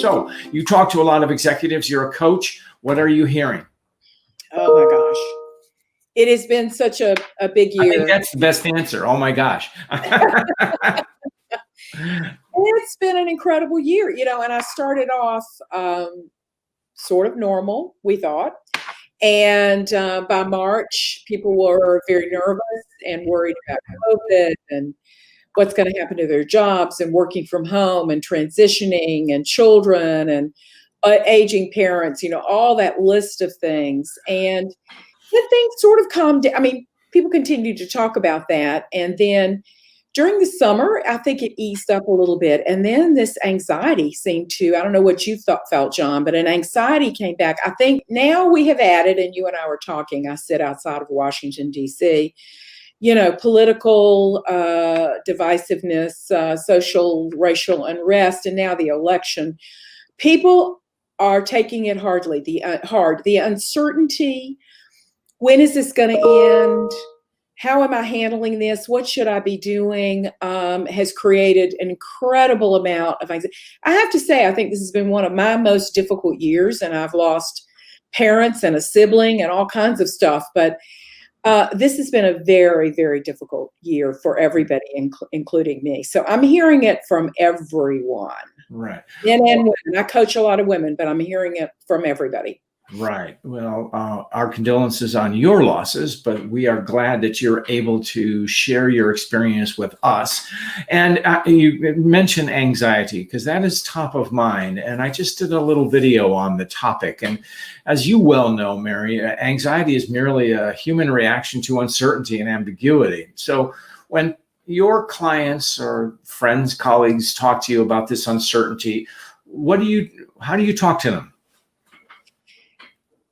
So you talk to a lot of executives. You're a coach. What are you hearing? Oh my gosh. It has been such a big year. I think that's the best answer. Oh my gosh. It's been an incredible year, and I started off sort of normal, we thought. And by March, people were very nervous and worried about COVID and what's going to happen to their jobs and working from home and transitioning and children and aging parents, all that list of things. And then things sort of calmed down. I mean, people continued to talk about that. And then during the summer, I think it eased up a little bit. And then this anxiety seemed to, I don't know what you felt, John, but an anxiety came back. I think now we have added, and you and I were talking, I sit outside of Washington, D.C., political divisiveness, social, racial unrest, and now the election. People are taking it hard. The uncertainty. When is this going to end? How am I handling this? What should I be doing? Has created an incredible amount of anxiety. I have to say, I think this has been one of my most difficult years, and I've lost parents and a sibling and all kinds of stuff. But this has been a very, very difficult year for everybody, including me. So I'm hearing it from everyone. Right. Men and women. I coach a lot of women, but I'm hearing it from everybody. Right. Well, our condolences on your losses, but we are glad that you're able to share your experience with us. And you mentioned anxiety, because that is top of mind. And I just did a little video on the topic. And as you well know, Mary, anxiety is merely a human reaction to uncertainty and ambiguity. So when your clients or friends, colleagues talk to you about this uncertainty, how do you talk to them?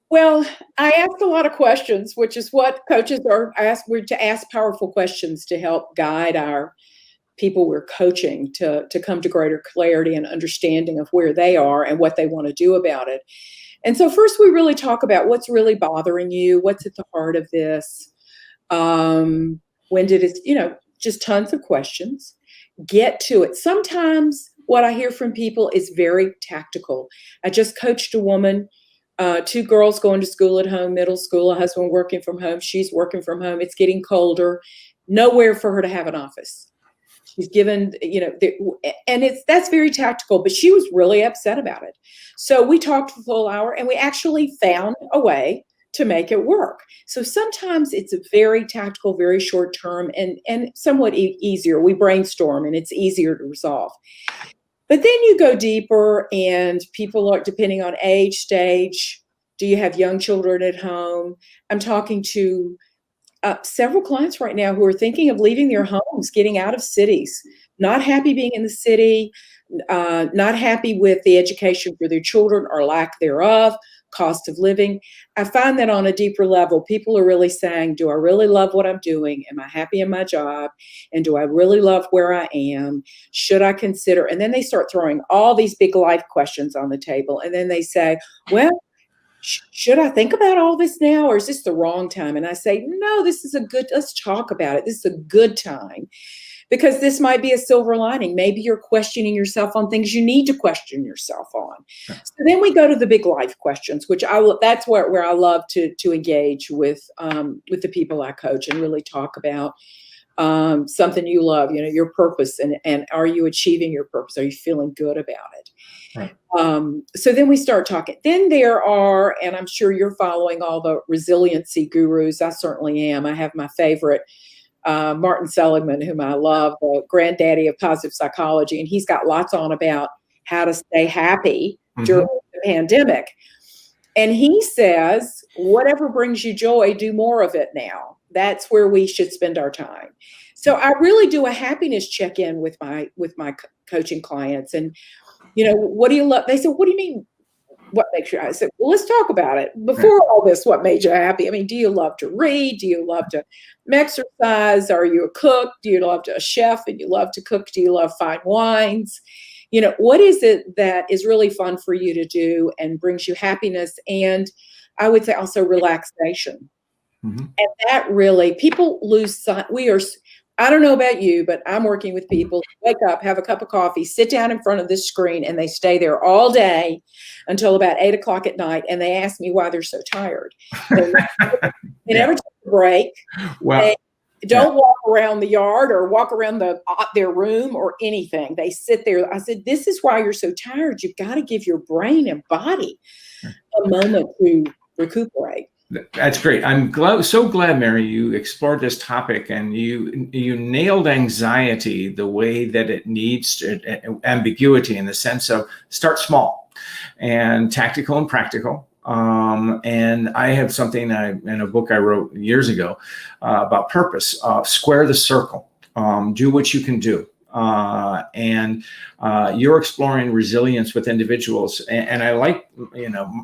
Well, I ask a lot of questions, which is what coaches are asked. We're to ask powerful questions to help guide our people we're coaching to come to greater clarity and understanding of where they are and what they want to do about it. And so first, we really talk about what's really bothering you, what's at the heart of this. When did it, just tons of questions. Get to it. Sometimes what I hear from people is very tactical. I just coached a woman. 2 girls going to school at home, middle school, a husband working from home. She's working from home. It's getting colder. Nowhere for her to have an office. She's given, and that's very tactical, but she was really upset about it. So we talked for a full hour and we actually found a way to make it work. So sometimes it's a very tactical, very short term and somewhat easier. We brainstorm and it's easier to resolve. But then you go deeper and people are, depending on age, stage, do you have young children at home? I'm talking to several clients right now who are thinking of leaving their homes, getting out of cities, not happy being in the city, not happy with the education for their children or lack thereof, cost of living. I find that on a deeper level, people are really saying, do I really love what I'm doing? Am I happy in my job? And do I really love where I am? Should I consider? And then they start throwing all these big life questions on the table. And then they say, well, should I think about all this now, or is this the wrong time? And I say, no, let's talk about it. This is a good time. Because this might be a silver lining. Maybe you're questioning yourself on things you need to question yourself on. So then we go to the big life questions, which that's where I love to engage with the people I coach and really talk about something you love, your purpose, and are you achieving your purpose? Are you feeling good about it? Right. So then we start talking. Then there are, and I'm sure you're following all the resiliency gurus. I certainly am. I have my favorite, Martin Seligman, whom I love, the granddaddy of positive psychology, and he's got lots on about how to stay happy during the pandemic. And he says, whatever brings you joy, do more of it now. That's where we should spend our time. So I really do a happiness check-in with my coaching clients. And, what do you love? They said, what do you mean? What makes you happy? I said, well, let's talk about it. Before all this, what made you happy? I mean, do you love to read? Do you love to exercise? Are you a cook? Do you love a chef and you love to cook? Do you love fine wines? What is it that is really fun for you to do and brings you happiness? And I would say also relaxation. And that really, people lose sight. I don't know about you, but I'm working with people who wake up, have a cup of coffee, sit down in front of this screen, and they stay there all day until about 8 o'clock at night. And they ask me why they're so tired. They never take a break. Well, They don't walk around the yard or walk around their room or anything. They sit there. I said, this is why you're so tired. You've got to give your brain and body a moment to recuperate. That's great. I'm so glad, Mary, you explored this topic and you nailed anxiety the way that it needs ambiguity, in the sense of start small and tactical and practical. And I have something in a book I wrote years ago about purpose. Square the circle. Do what you can do. And you're exploring resilience with individuals, and I like,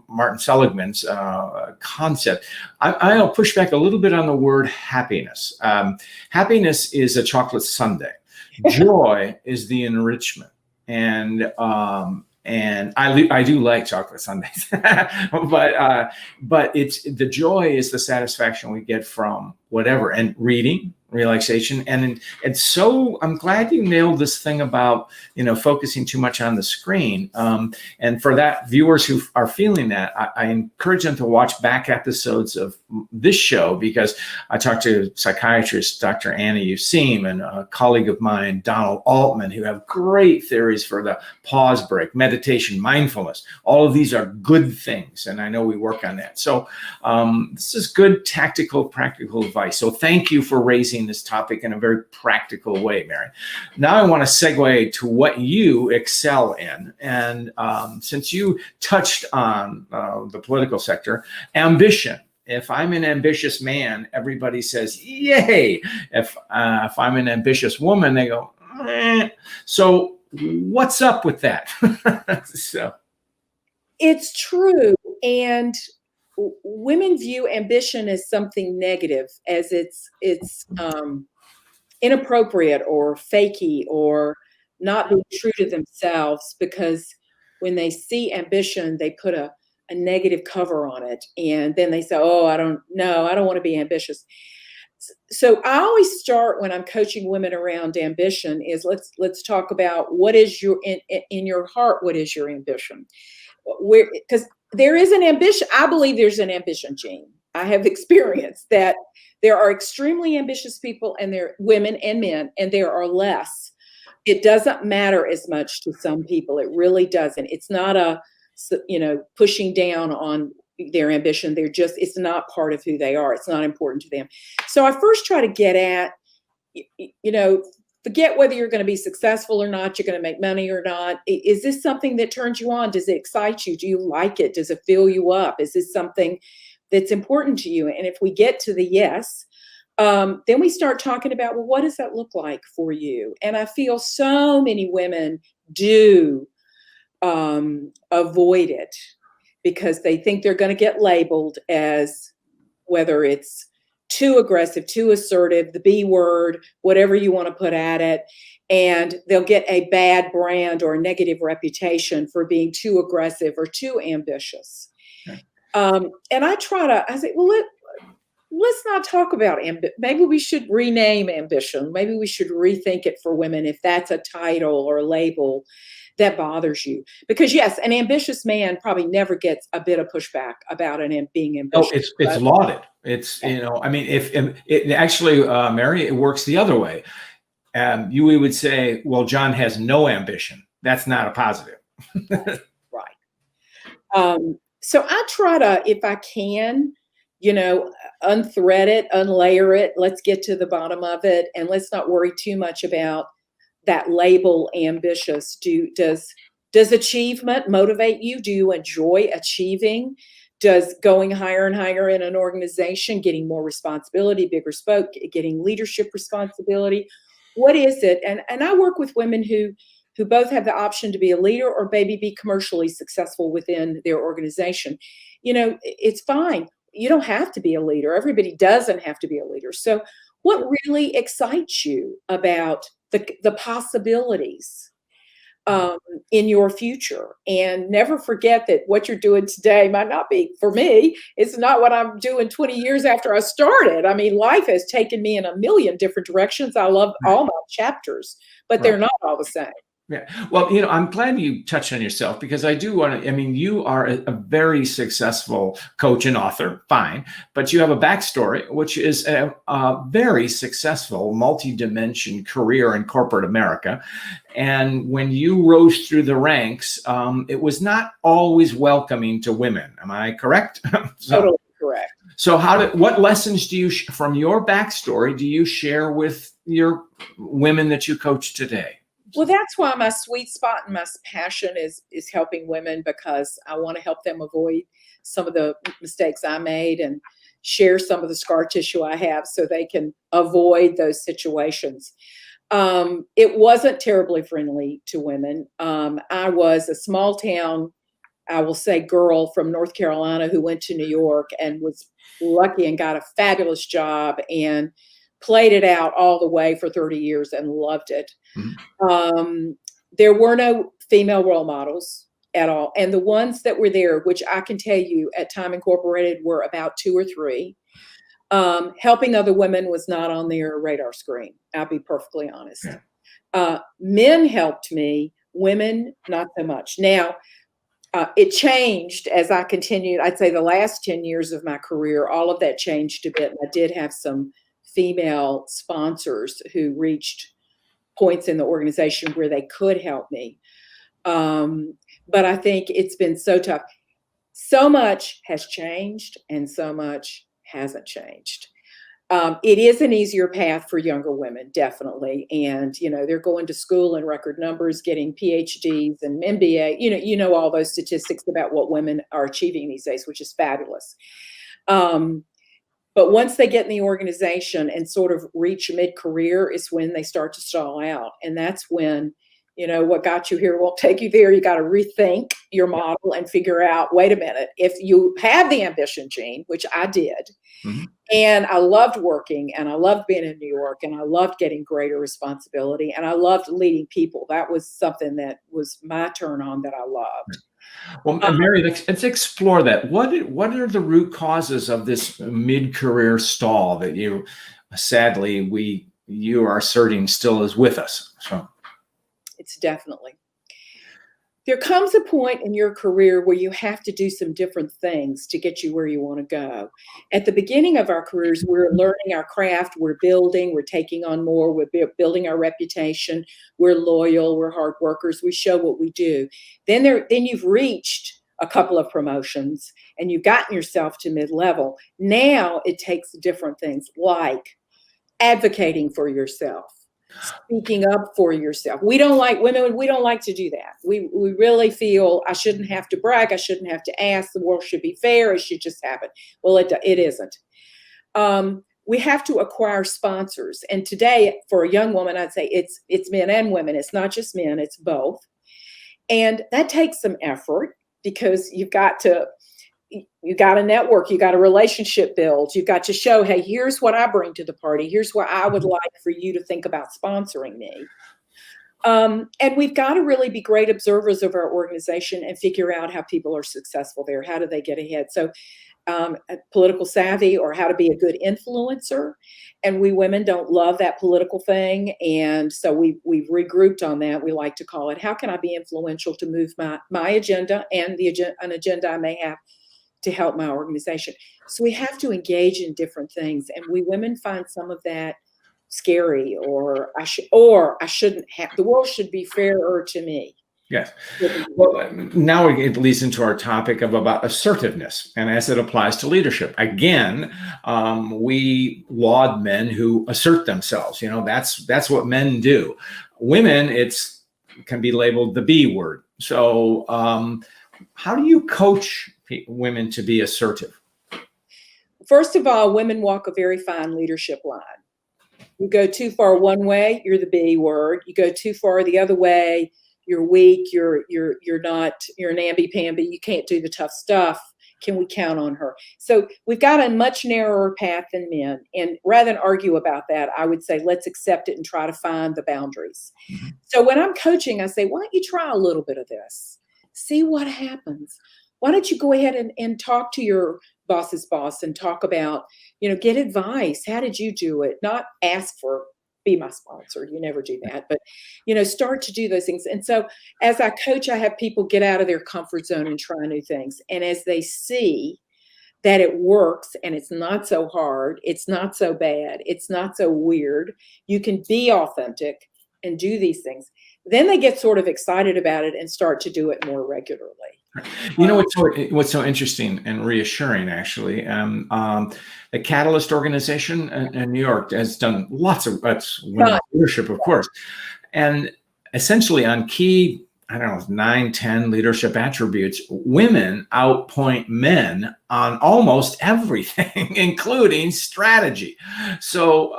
Martin Seligman's concept. I'll push back a little bit on the word happiness. Happiness is a chocolate sundae. Joy is the enrichment, and I do like chocolate sundaes, but it's the joy is the satisfaction we get from whatever, and reading, relaxation, and so I'm glad you nailed this thing about focusing too much on the screen. And for that, viewers who are feeling that, I encourage them to watch back episodes of this show, because I talked to psychiatrist Dr. Anna Useem and a colleague of mine, Donald Altman, who have great theories for the pause break, meditation, mindfulness. All of these are good things, and I know we work on that. So this is good tactical, practical advice. So thank you for raising this topic in a very practical way, Mary. Now I want to segue to what you excel in. And since you touched on the political sector, ambition. If I'm an ambitious man, everybody says, yay. If I'm an ambitious woman, they go, eh. So what's up with that? So it's true. And women view ambition as something negative, as it's inappropriate or fakey or not being true to themselves, because when they see ambition, they put a negative cover on it, and then they say, oh, I don't want to be ambitious. So I always start when I'm coaching women around ambition is let's talk about what is your in your heart, what is your ambition? Because there is an ambition. I believe there's an ambition gene. I have experienced that there are extremely ambitious people, and there are women and men, and there are less. It doesn't matter as much to some people. It really doesn't. It's not pushing down on their ambition. It's not part of who they are. It's not important to them. So I first try to get at, forget whether you're going to be successful or not, you're going to make money or not. Is this something that turns you on? Does it excite you? Do you like it? Does it fill you up? Is this something that's important to you? And if we get to the yes, then we start talking about, well, what does that look like for you? And I feel so many women do avoid it because they think they're going to get labeled as, whether it's too aggressive, too assertive, the B word, whatever you want to put at it. And they'll get a bad brand or a negative reputation for being too aggressive or too ambitious. Okay. And I say, well, let's not talk about ambition. Maybe we should rename ambition. Maybe we should rethink it for women if that's a title or a label that bothers you. Because yes, an ambitious man probably never gets a bit of pushback about being ambitious. No, it's lauded. It's, if actually, Mary, it works the other way. We would say, well, John has no ambition. That's not a positive. Right. So I try to, if I can, unthread it, unlayer it. Let's get to the bottom of it. And let's not worry too much about that label ambitious. Does achievement motivate you? Do you enjoy achieving? Does going higher and higher in an organization, getting more responsibility, bigger spoke, getting leadership responsibility? What is it? And I work with women who both have the option to be a leader or maybe be commercially successful within their organization. It's fine. You don't have to be a leader. Everybody doesn't have to be a leader. So what really excites you about the possibilities? in your future. And never forget that what you're doing today might not be, for me, it's not what I'm doing 20 years after I started. I mean, life has taken me in a million different directions. I love all my chapters, but they're Right. not all the same. Yeah. Well, I'm glad you touched on yourself, because I do want to, you are a very successful coach and author, fine, but you have a backstory, which is a very successful multi-dimension career in corporate America. And when you rose through the ranks, it was not always welcoming to women. Am I correct? Totally correct. So what lessons do you, from your backstory, do you share with your women that you coach today? Well, that's why my sweet spot and my passion is helping women, because I want to help them avoid some of the mistakes I made and share some of the scar tissue I have so they can avoid those situations. It wasn't terribly friendly to women. I was a small town, I will say, girl from North Carolina who went to New York and was lucky and got a fabulous job and played it out all the way for 30 years and loved it. There were no female role models at all. And the ones that were there, which I can tell you at Time Incorporated were about 2 or 3, helping other women was not on their radar screen. I'll be perfectly honest. Men helped me, women, not so much. Now, it changed as I continued. I'd say the last 10 years of my career, all of that changed a bit. I did have some female sponsors who reached points in the organization where they could help me. But I think it's been so tough. So much has changed and so much hasn't changed. It is an easier path for younger women, definitely. And, they're going to school in record numbers, getting PhDs and MBA, all those statistics about what women are achieving these days, which is fabulous. But once they get in the organization and sort of reach mid-career is when they start to stall out. And that's when, what got you here won't take you there. You got to rethink your model and figure out, wait a minute, if you have the ambition gene, which I did, and I loved working and I loved being in New York and I loved getting greater responsibility and I loved leading people. That was something that was my turn on that I loved. Well, Mary, let's explore that. What are the root causes of this mid-career stall that you are asserting still is with us? So it's definitely. There comes a point in your career where you have to do some different things to get you where you want to go. At the beginning of our careers, we're learning our craft, we're building, we're taking on more, we're building our reputation, we're loyal, we're hard workers, we show what we do. Then you've reached a couple of promotions and you've gotten yourself to mid-level. Now it takes different things like advocating for yourself, speaking up for yourself. We don't like women. We don't like to do that. We really feel I shouldn't have to brag. I shouldn't have to ask. The world should be fair. It should just happen. Well, it isn't. We have to acquire sponsors. And today, for a young woman, I'd say it's men and women. It's not just men. It's both. And that takes some effort because you've got to network, you got a relationship build, you've got to show, hey, here's what I bring to the party. Here's what I would like for you to think about sponsoring me. And we've got to really be great observers of our organization and figure out how people are successful there. How do they get ahead? So political savvy, or how to be a good influencer. And we women don't love that political thing. And so we've regrouped on that. We like to call it, how can I be influential to move my agenda and an agenda I may have to help my organization. So we have to engage in different things. And we women find some of that scary, or I shouldn't have. The world should be fairer to me. Yes. Well, now it leads into our topic about assertiveness, and as it applies to leadership. Again, we laud men who assert themselves. That's what men do. Women, can be labeled the B word. So how do you coach women to be assertive? First of all, women walk a very fine leadership line. You go too far one way, you're the B word. You go too far the other way, you're weak. You're not. You're namby-pamby. You can't do the tough stuff. Can we count on her? So we've got a much narrower path than men. And rather than argue about that, I would say, let's accept it and try to find the boundaries. Mhm. So when I'm coaching, I say, why don't you try a little bit of this? See what happens. Why don't you go ahead and talk to your boss's boss and talk about, get advice. How did you do it? Not ask for, be my sponsor. You never do that, but, start to do those things. And so as I coach, I have people get out of their comfort zone and try new things. And as they see that it works and it's not so hard, it's not so bad, it's not so weird, you can be authentic and do these things, then they get sort of excited about it and start to do it more regularly. What's so interesting and reassuring, actually. The Catalyst organization in New York has done lots of women's leadership, of course, and essentially on key, I don't know, 9, 10 leadership attributes, women outpoint men on almost everything, including strategy. So,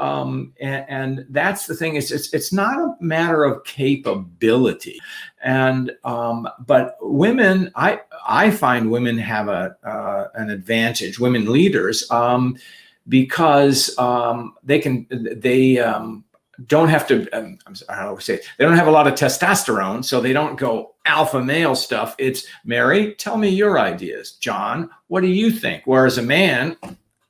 and that's the thing, it's not a matter of capability. And, but women, I find women have an advantage, women leaders, because they don't have to, I always say, they don't have a lot of testosterone, so they don't go alpha male stuff. It's, Mary, tell me your ideas. John, what do you think? Whereas a man,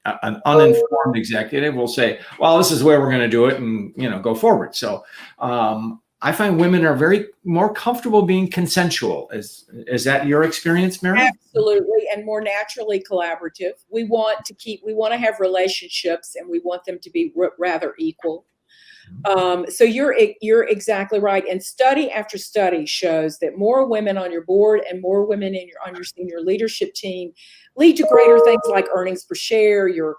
an uninformed executive, will say, well, this is where we're going to do it, and go forward. So I find women are very more comfortable being consensual. Is that your experience, Mary? Absolutely, and more naturally collaborative. We want to have relationships, and we want them to be rather equal. So you're exactly right. And study after study shows that more women on your board and more women on your senior leadership team lead to greater things like earnings per share, your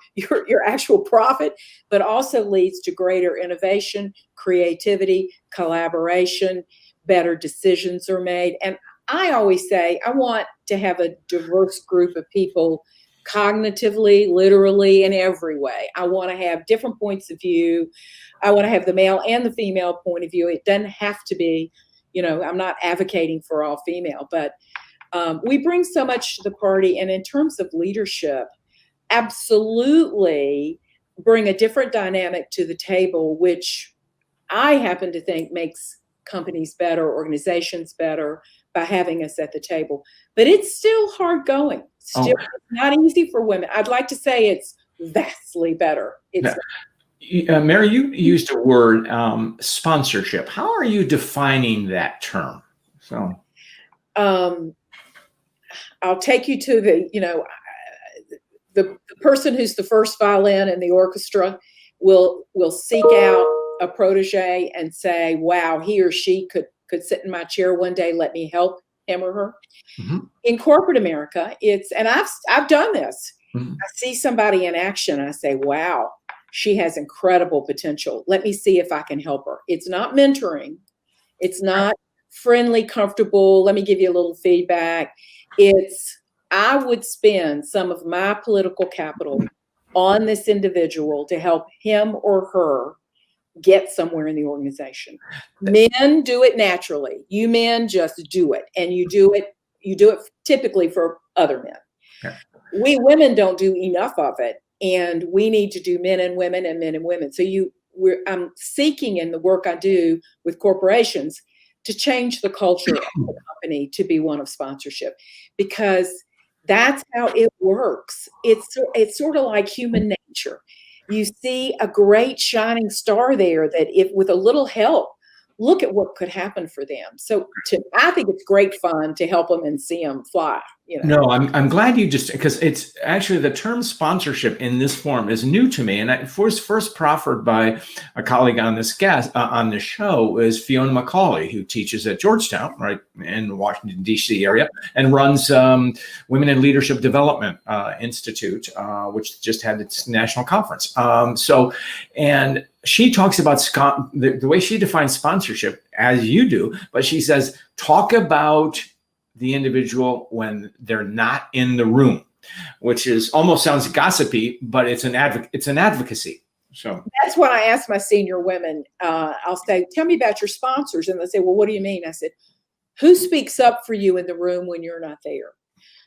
actual profit, but also leads to greater innovation, creativity, collaboration, better decisions are made. And I always say I want to have a diverse group of people, cognitively, literally, in every way. I want to have different points of view. I want to have the male and the female point of view. It doesn't have to be, I'm not advocating for all female, but we bring so much to the party. And in terms of leadership, absolutely bring a different dynamic to the table, which I happen to think makes companies better, organizations better, by having us at the table. But it's still hard going. Still not easy for women. I'd like to say it's vastly better. Mary, you used a word, sponsorship. How are you defining that term? So, I'll take you to the person who's the first violin in the orchestra will seek out a protege and say, wow, he or she could sit in my chair one day. Let me help him or her. Mm-hmm. In corporate America, and I've done this. Mm-hmm. I see somebody in action. I say, wow, she has incredible potential. Let me see if I can help her. It's not mentoring. It's not friendly, comfortable. Let me give you a little feedback. I would spend some of my political capital on this individual to help him or her get somewhere in the organization. Men do it naturally. You men just do it, and you do it typically for other men. Okay. We women don't do enough of it, and we need to do men and women and men and women. So I'm seeking in the work I do with corporations to change the culture of the company to be one of sponsorship, because that's how it works. It's sort of like human nature. You see a great shining star there that if with a little help, look at what could happen for them. So I think it's great fun to help them and see them fly. No, I'm glad you because it's actually the term sponsorship in this form is new to me, and it was first proffered by a colleague on this show is Fiona Macaulay, who teaches at Georgetown, right in the Washington D.C. area, and runs Women in Leadership Development Institute, which just had its national conference. And she talks about the way she defines sponsorship, as you do, but she says, talk about the individual when they're not in the room, which almost sounds gossipy, but it's an advocacy. So that's what I ask my senior women. I'll say, tell me about your sponsors. And they say, well, what do you mean? I said, who speaks up for you in the room when you're not there?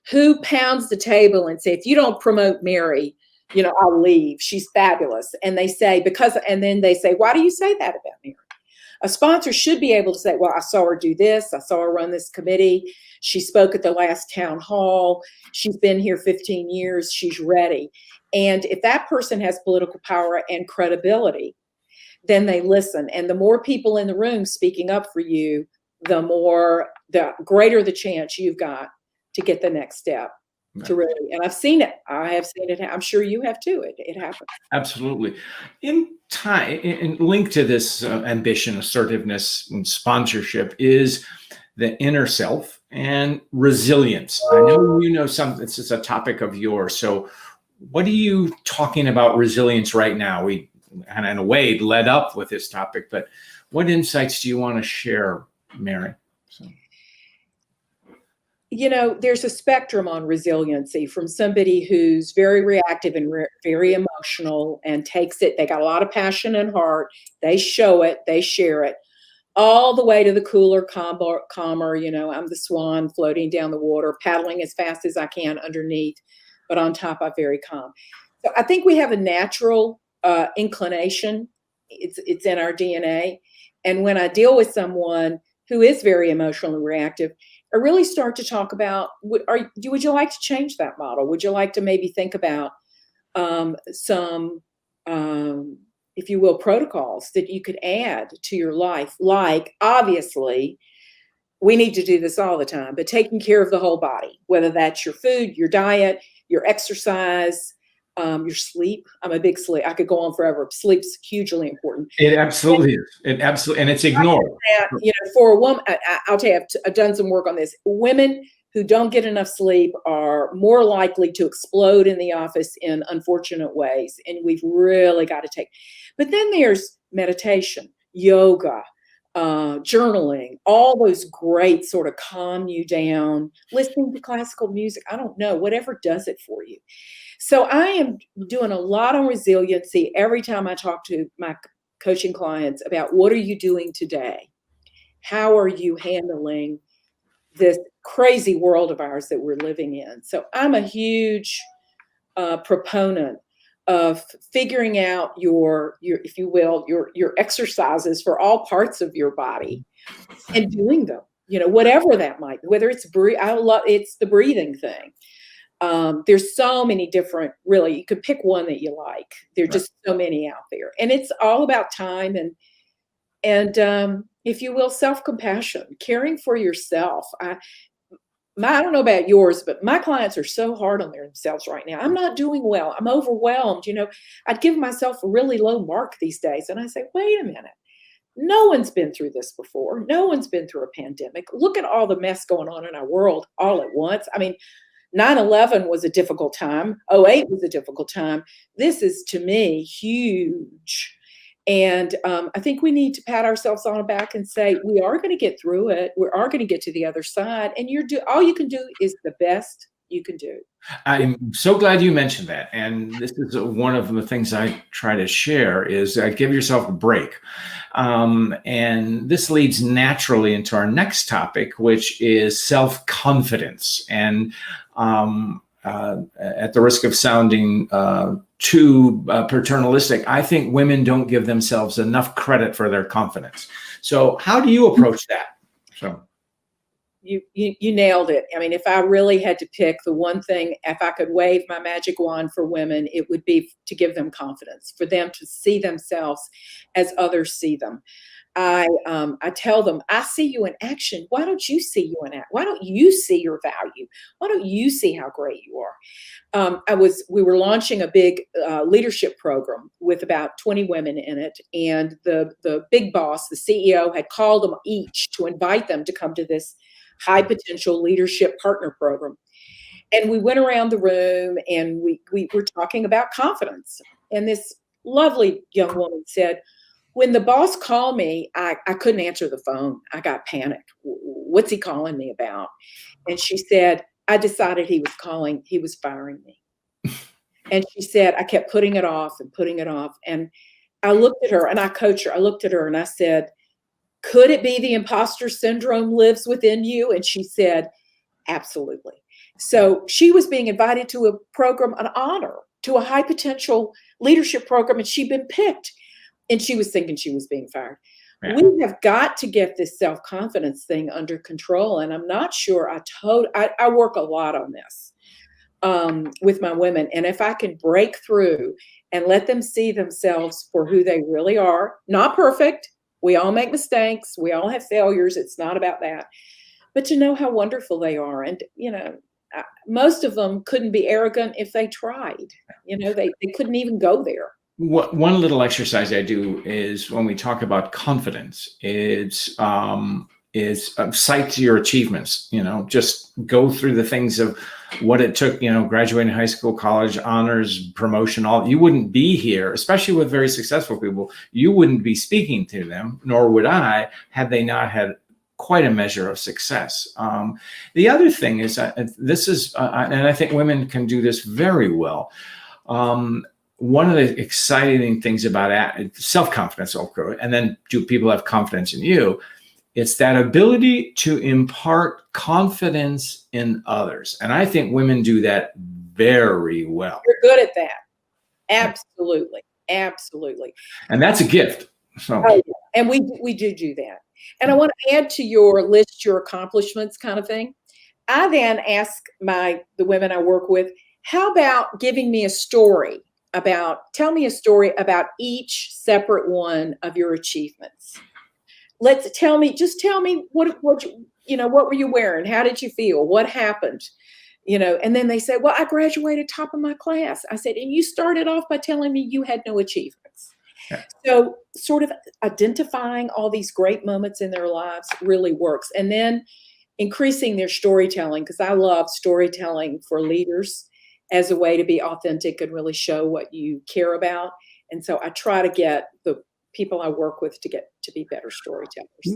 who pounds the table and say, if you don't promote Mary, I'll leave. She's fabulous. And they say, and then they say, why do you say that about Mary? A sponsor should be able to say, well, I saw her do this. I saw her run this committee. She spoke at the last town hall. She's been here 15 years. She's ready. And if that person has political power and credibility, then they listen. And the more people in the room speaking up for you, the greater the chance you've got to get the next step. To really, and I've seen it. I have seen it. I'm sure you have too. It happens. Absolutely. In linked to this ambition, assertiveness, and sponsorship is the inner self and resilience. I know this is a topic of yours. So what are you talking about resilience right now? We kind of in a way led up with this topic, but what insights do you want to share, Mary? There's a spectrum on resiliency, from somebody who's very reactive and very emotional and takes it. They got a lot of passion and heart. They show it, they share it, all the way to the cooler, calmer, I'm the swan floating down the water, paddling as fast as I can underneath, but on top I'm very calm. So I think we have a natural inclination. It's in our DNA. And when I deal with someone who is very emotional and reactive, I really start to talk about, would you like to change that model? Would you like to maybe think about some, if you will, protocols that you could add to your life? Like, obviously, we need to do this all the time, but taking care of the whole body, whether that's your food, your diet, your exercise, your sleep. I'm a big sleep. I could go on forever. Sleep's hugely important. It absolutely is. And it's ignored. For a woman, I'll tell you, I've done some work on this. Women who don't get enough sleep are more likely to explode in the office in unfortunate ways. And we've really got to take. But then there's meditation, yoga, journaling, all those great sort of calm you down, listening to classical music. I don't know, whatever does it for you. So I am doing a lot on resiliency every time I talk to my coaching clients about, what are you doing today? How are you handling this crazy world of ours that we're living in? So I'm a huge proponent of figuring out your, if you will, your exercises for all parts of your body and doing them, whatever that might be, whether it's it's the breathing thing. There's so many different, really, you could pick one that you like. There's just so many out there, and it's all about time and if you will, self-compassion, caring for yourself. I don't know about yours, but my clients are so hard on themselves right now. I'm not doing well. I'm overwhelmed. I'd give myself a really low mark these days. And I say, wait a minute. No one's been through this before. No one's been through a pandemic. Look at all the mess going on in our world all at once. I mean, 9/11 was a difficult time. 2008 was a difficult time. This is, to me, huge. And I think we need to pat ourselves on the back and say, we are going to get through it. We are going to get to the other side. And all you can do is the best you can do. I'm so glad you mentioned that. And this is one of the things I try to share is give yourself a break. And this leads naturally into our next topic, which is self-confidence. And at the risk of sounding too paternalistic, I think women don't give themselves enough credit for their confidence. So how do you approach that? So you nailed it. I mean, if I really had to pick the one thing, if I could wave my magic wand for women, it would be to give them confidence, for them to see themselves as others see them. I tell them, I see you in action. Why don't you see you in action? Why don't you see your value? Why don't you see how great you are? We were launching a big leadership program with about 20 women in it. And the big boss, the CEO, had called them each to invite them to come to this high potential leadership partner program. And we went around the room and we were talking about confidence. And this lovely young woman said, when the boss called me, I couldn't answer the phone. I got panicked. What's he calling me about? And she said, I decided he was firing me. And she said, I kept putting it off and putting it off. And I looked at her and I coached her. I looked at her and I said, could it be the imposter syndrome lives within you? And she said, absolutely. So she was being invited to a program, an honor, to a high potential leadership program, and she'd been picked. And she was thinking she was being fired. Yeah. We have got to get this self-confidence thing under control. And I'm not sure I work a lot on this with my women. And if I can break through and let them see themselves for who they really are, not perfect. We all make mistakes. We all have failures. It's not about that. But to know how wonderful they are. And, most of them couldn't be arrogant if they tried. They couldn't even go there. One little exercise I do is when we talk about confidence, is cite your achievements. Just go through the things of what it took. Graduating high school, college, honors, promotion. All you wouldn't be here, especially with very successful people. You wouldn't be speaking to them, nor would I, had they not had quite a measure of success. The other thing is this is, and I think women can do this very well. One of the exciting things about self-confidence, and then do people have confidence in you? It's that ability to impart confidence in others. And I think women do that very well. You're good at that. Absolutely. Absolutely. And that's a gift. So. Oh, yeah. And we do that. And I want to add to your list your accomplishments kind of thing. I then ask the women I work with, how about giving me a story tell me a story about each separate one of your achievements. Tell me what were you wearing? How did you feel? What happened? And then they say, well, I graduated top of my class. I said, and you started off by telling me you had no achievements. Yeah. So sort of identifying all these great moments in their lives really works. And then increasing their storytelling, because I love storytelling for leaders as a way to be authentic and really show what you care about. And so I try to get the people I work with to be better storytellers.